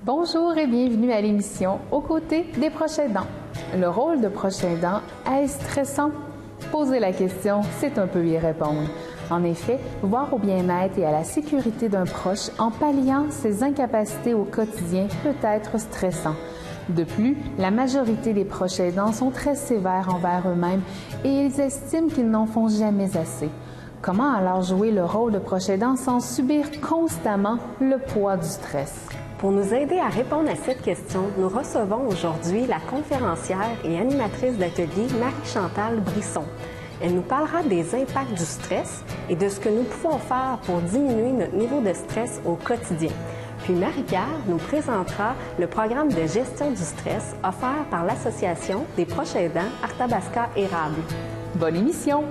Bonjour et bienvenue à l'émission Aux côtés des proches aidants. Le rôle de proche aidant est stressant? Poser la question, c'est un peu y répondre. En effet, voir au bien-être et à la sécurité d'un proche en palliant ses incapacités au quotidien peut être stressant. De plus, la majorité des proches aidants sont très sévères envers eux-mêmes et ils estiment qu'ils n'en font jamais assez. Comment alors jouer le rôle de proche aidant sans subir constamment le poids du stress? Pour nous aider à répondre à cette question, nous recevons aujourd'hui la conférencière et animatrice d'atelier Marie-Chantal Brisson. Elle nous parlera des impacts du stress et de ce que nous pouvons faire pour diminuer notre niveau de stress au quotidien. Puis Marie-Pierre nous présentera le programme de gestion du stress offert par l'Association des proches aidants Arthabasca Érable. Bonne émission!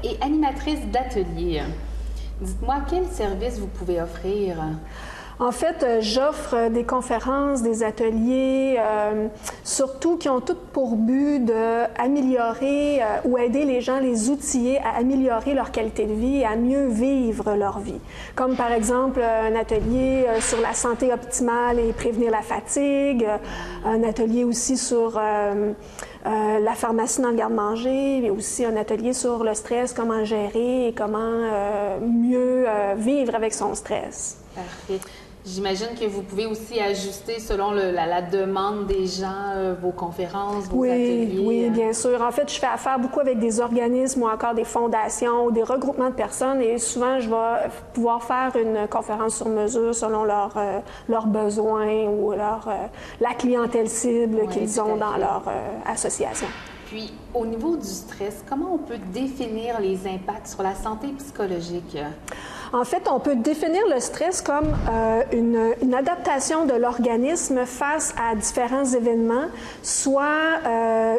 Et animatrice d'atelier. Dites-moi, quel service vous pouvez offrir? En fait, j'offre des conférences, des ateliers, surtout qui ont toutes pour but d'améliorer ou aider les gens, les outiller à améliorer leur qualité de vie et à mieux vivre leur vie. Comme par exemple un atelier sur la santé optimale et prévenir la fatigue, un atelier aussi sur la pharmacie dans le garde-manger, mais aussi un atelier sur le stress, comment gérer et comment mieux vivre avec son stress. Parfait. J'imagine que vous pouvez aussi ajuster selon la demande des gens, vos conférences, vos ateliers. Oui, bien sûr. En fait, je fais affaire beaucoup avec des organismes ou encore des fondations ou des regroupements de personnes et souvent, je vais pouvoir faire une conférence sur mesure selon leurs besoins ou la clientèle cible qu'ils ont dans leur association. Puis, au niveau du stress, comment on peut définir les impacts sur la santé psychologique? En fait, on peut définir le stress comme une adaptation de l'organisme face à différents événements, soit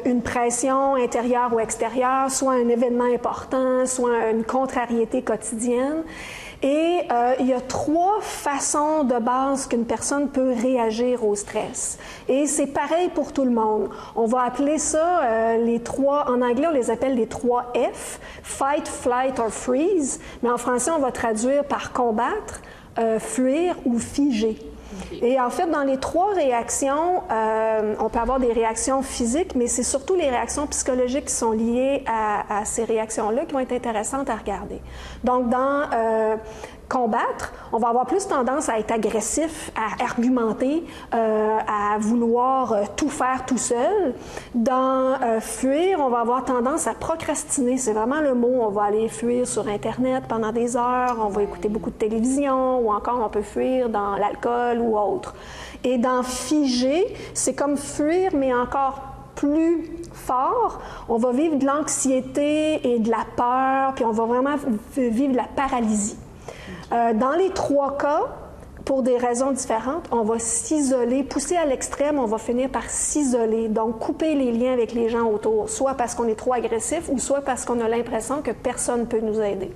une pression intérieure ou extérieure, soit un événement important, soit une contrariété quotidienne. Et il y a 3 façons de base qu'une personne peut réagir au stress. Et c'est pareil pour tout le monde. On va appeler ça les 3, en anglais on les appelle les 3 F, Fight, Flight or Freeze, mais en français on va traduire par combattre, fuir ou figer. Et en fait, dans les 3 réactions, on peut avoir des réactions physiques, mais c'est surtout les réactions psychologiques qui sont liées à ces réactions-là qui vont être intéressantes à regarder. Donc, dans combattre, on va avoir plus tendance à être agressif, à argumenter, à vouloir tout faire tout seul. Dans fuir, on va avoir tendance à procrastiner. C'est vraiment le mot. On va aller fuir sur Internet pendant des heures, on va écouter beaucoup de télévision ou encore on peut fuir dans l'alcool ou autre. Et dans figer, c'est comme fuir, mais encore plus fort. On va vivre de l'anxiété et de la peur, puis on va vraiment vivre de la paralysie. Dans les 3 cas, pour des raisons différentes, on va s'isoler, pousser à l'extrême, on va finir par s'isoler, donc couper les liens avec les gens autour, soit parce qu'on est trop agressif ou soit parce qu'on a l'impression que personne ne peut nous aider.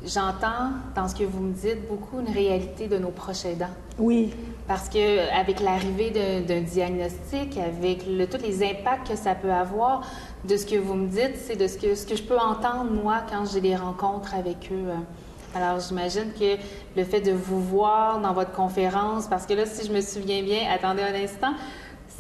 J'entends dans ce que vous me dites beaucoup une réalité de nos proches aidants. Oui. Parce qu'avec l'arrivée d'un diagnostic, avec tous les impacts que ça peut avoir, de ce que vous me dites, c'est de ce que je peux entendre moi quand j'ai des rencontres avec eux. Alors, j'imagine que le fait de vous voir dans votre conférence, parce que là, si je me souviens bien, attendez un instant,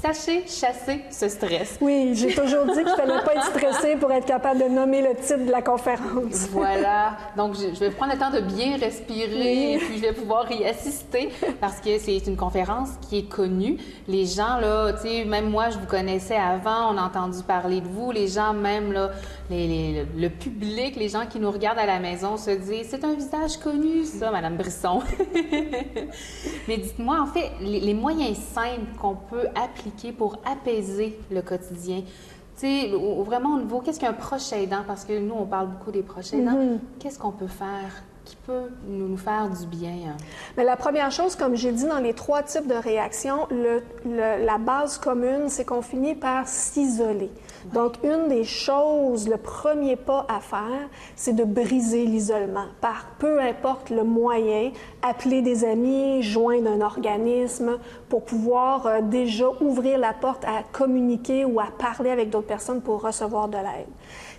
sachez chasser ce stress. Oui, j'ai toujours dit qu'il ne fallait pas être stressé pour être capable de nommer le titre de la conférence. Voilà. Donc, je vais prendre le temps de bien respirer et puis je vais pouvoir y assister parce que c'est une conférence qui est connue. Les gens, là, tu sais, même moi, je vous connaissais avant, on a entendu parler de vous. Les gens, même, là, le public, les gens qui nous regardent à la maison se disent « C'est un visage connu, ça, Madame Brisson. » Mais dites-moi, en fait, les moyens simples qu'on peut appliquer pour apaiser le quotidien. Tu sais, vraiment au niveau, qu'est-ce qu'un proche aidant? Parce que nous, on parle beaucoup des proches aidants. Qu'est-ce qu'on peut faire qui peut nous faire du bien? Mais la première chose, comme j'ai dit dans les 3 types de réactions, la base commune, c'est qu'on finit par s'isoler. Ouais. Donc, une des choses, le premier pas à faire, c'est de briser l'isolement par peu importe le moyen, appeler des amis, joindre un organisme pour pouvoir déjà ouvrir la porte à communiquer ou à parler avec d'autres personnes pour recevoir de l'aide.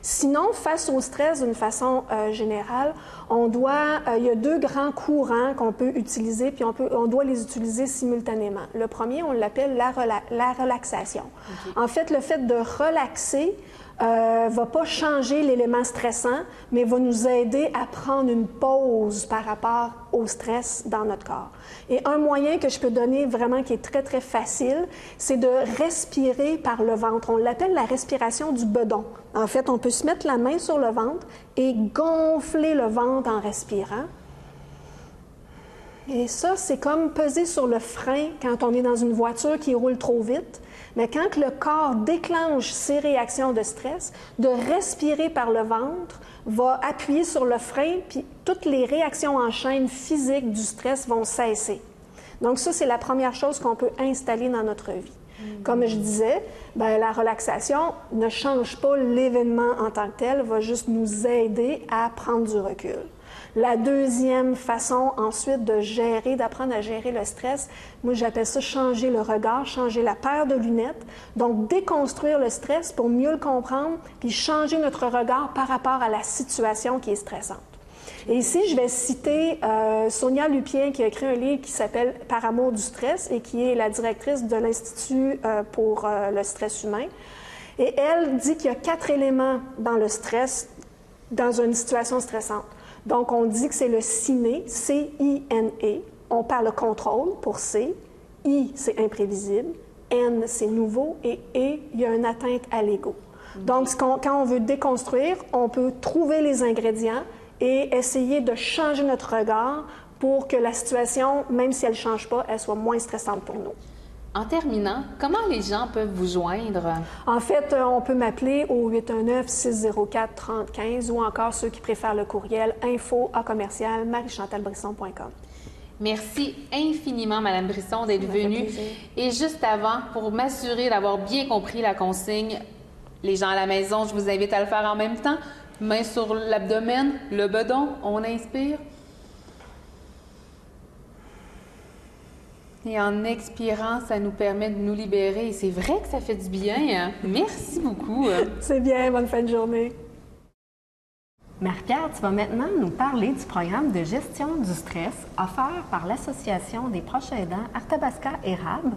Sinon, face au stress d'une façon générale, il y a 2 grands courants qu'on peut utiliser, puis on doit les utiliser simultanément. Le premier, on l'appelle la relaxation. Okay. En fait, le fait de relaxer va pas changer l'élément stressant, mais va nous aider à prendre une pause par rapport au stress dans notre corps. Et un moyen que je peux donner vraiment qui est très, très facile, c'est de respirer par le ventre. On l'appelle la respiration du bedon. En fait, on peut se mettre la main sur le ventre et gonfler le ventre en respirant. Et ça, c'est comme peser sur le frein quand on est dans une voiture qui roule trop vite. Mais quand le corps déclenche ces réactions de stress, de respirer par le ventre va appuyer sur le frein, puis toutes les réactions en chaîne physiques du stress vont cesser. Donc ça, c'est la première chose qu'on peut installer dans notre vie. Comme je disais, la relaxation ne change pas l'événement en tant que tel, va juste nous aider à prendre du recul. La deuxième façon ensuite d'apprendre à gérer le stress, moi j'appelle ça changer le regard, changer la paire de lunettes. Donc déconstruire le stress pour mieux le comprendre, puis changer notre regard par rapport à la situation qui est stressante. Et ici, je vais citer Sonia Lupien qui a écrit un livre qui s'appelle « Par amour du stress » et qui est la directrice de l'Institut pour le stress humain. Et elle dit qu'il y a 4 éléments dans le stress, dans une situation stressante. Donc, on dit que c'est le ciné, C-I-N-E. On parle de contrôle pour C. I, c'est imprévisible. N, c'est nouveau. Et E, il y a une atteinte à l'ego. Donc, quand on veut déconstruire, on peut trouver les ingrédients et essayer de changer notre regard pour que la situation, même si elle ne change pas, elle soit moins stressante pour nous. En terminant, comment les gens peuvent vous joindre? En fait, on peut m'appeler au 819-604-3015 ou encore ceux qui préfèrent le courriel info@mariechantalbrisson.com. Merci infiniment, Mme Brisson, d'être venue. Et juste avant, pour m'assurer d'avoir bien compris la consigne, les gens à la maison, je vous invite à le faire en même temps. Main sur l'abdomen, le bedon, on inspire. Et en expirant, ça nous permet de nous libérer. Et c'est vrai que ça fait du bien. Merci beaucoup. C'est bien. Bonne fin de journée. Marie-Pierre, tu vas maintenant nous parler du programme de gestion du stress offert par l'Association des proches aidants Arthabasca-Érable.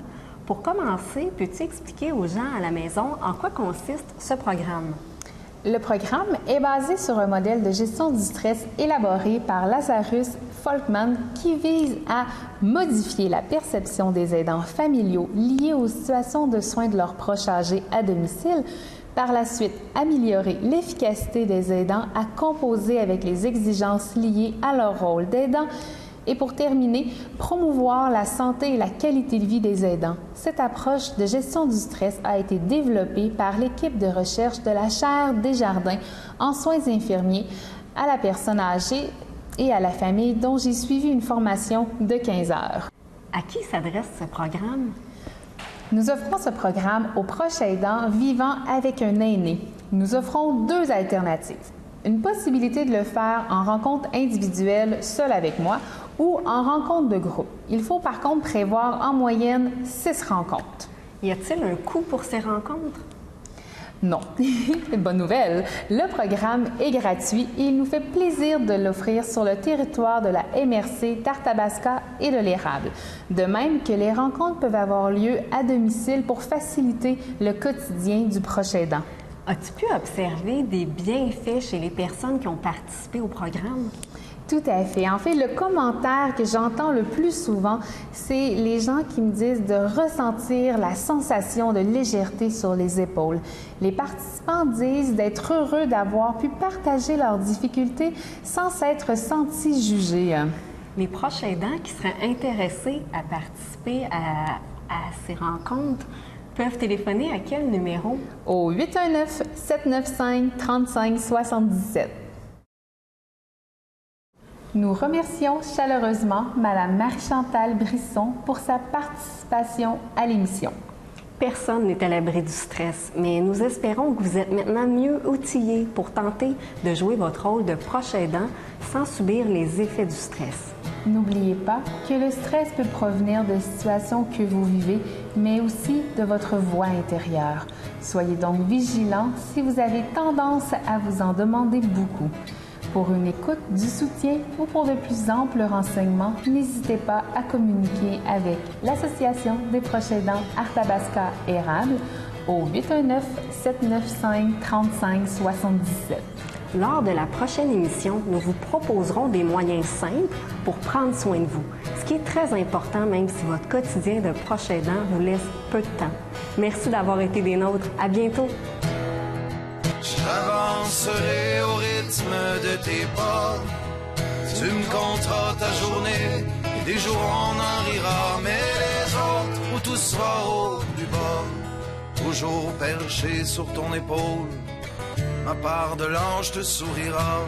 Pour commencer, peux-tu expliquer aux gens à la maison en quoi consiste ce programme? Le programme est basé sur un modèle de gestion du stress élaboré par Lazarus Folkman qui vise à modifier la perception des aidants familiaux liés aux situations de soins de leurs proches âgés à domicile, par la suite améliorer l'efficacité des aidants à composer avec les exigences liées à leur rôle d'aidant et pour terminer, promouvoir la santé et la qualité de vie des aidants. Cette approche de gestion du stress a été développée par l'équipe de recherche de la chaire Desjardins en soins infirmiers à la personne âgée et à la famille dont j'ai suivi une formation de 15 heures. À qui s'adresse ce programme? Nous offrons ce programme aux proches aidants vivant avec un aîné. Nous offrons 2 alternatives. Une possibilité de le faire en rencontre individuelle, seul avec moi, ou en rencontre de groupe. Il faut par contre prévoir en moyenne 6 rencontres. Y a-t-il un coût pour ces rencontres? Non. Bonne nouvelle, le programme est gratuit et il nous fait plaisir de l'offrir sur le territoire de la MRC d'Arthabasca et de l'Érable. De même que les rencontres peuvent avoir lieu à domicile pour faciliter le quotidien du proche aidant. As-tu pu observer des bienfaits chez les personnes qui ont participé au programme? Tout à fait. En fait, le commentaire que j'entends le plus souvent, c'est les gens qui me disent de ressentir la sensation de légèreté sur les épaules. Les participants disent d'être heureux d'avoir pu partager leurs difficultés sans s'être sentis jugés. Les proches aidants qui seraient intéressés à participer à ces rencontres peuvent téléphoner à quel numéro? Au 819-795-3577. Nous remercions chaleureusement Mme Marie-Chantal Brisson pour sa participation à l'émission. Personne n'est à l'abri du stress, mais nous espérons que vous êtes maintenant mieux outillés pour tenter de jouer votre rôle de proche aidant sans subir les effets du stress. N'oubliez pas que le stress peut provenir de situations que vous vivez, mais aussi de votre voix intérieure. Soyez donc vigilants si vous avez tendance à vous en demander beaucoup. Pour une écoute, du soutien ou pour de plus amples renseignements, n'hésitez pas à communiquer avec l'Association des proches aidants Arthabasca Érable au 819-795-3577. Lors de la prochaine émission, nous vous proposerons des moyens simples pour prendre soin de vous, ce qui est très important même si votre quotidien de proche aidant vous laisse peu de temps. Merci d'avoir été des nôtres. À bientôt! J'avancerai au rythme de tes pas. Tu me compteras ta journée, et des jours on en rira, mais les autres où tout sera au plus bas. Toujours perché sur ton épaule, ma part de l'ange te sourira.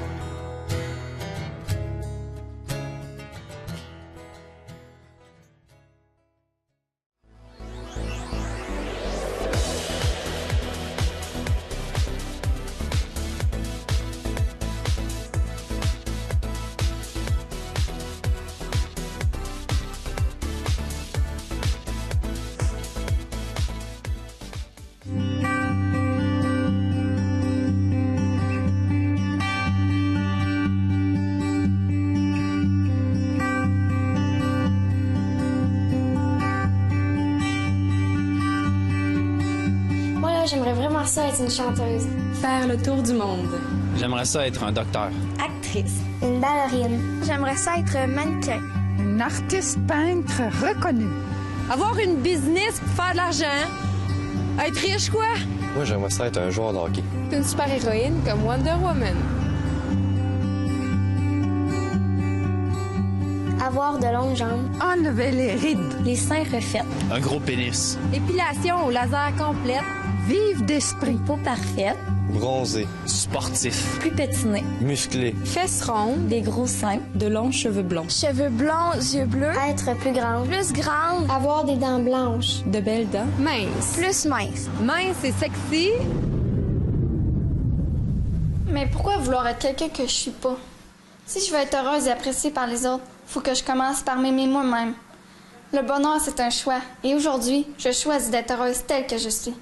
J'aimerais vraiment ça être une chanteuse. Faire le tour du monde. J'aimerais ça être un docteur. Actrice. Une ballerine. J'aimerais ça être mannequin. Une artiste peintre reconnue. Avoir une business pour faire de l'argent. Être riche, quoi. Moi, j'aimerais ça être un joueur de hockey. Une super-héroïne comme Wonder Woman. Avoir de longues jambes. Enlever les rides. Les seins refaits. Un gros pénis. Épilation au laser complète. Vive d'esprit. Une peau parfaite. Bronzé. Sportif. Plus pétiné. Musclé. Fesses rondes. Des gros seins. De longs cheveux blonds. Cheveux blonds, yeux bleus. Être plus grande. Plus grande. Avoir des dents blanches. De belles dents. Mince. Plus mince. Mince et sexy. Mais pourquoi vouloir être quelqu'un que je suis pas? Si je veux être heureuse et appréciée par les autres, faut que je commence par m'aimer moi-même. Le bonheur, c'est un choix. Et aujourd'hui, je choisis d'être heureuse telle que je suis.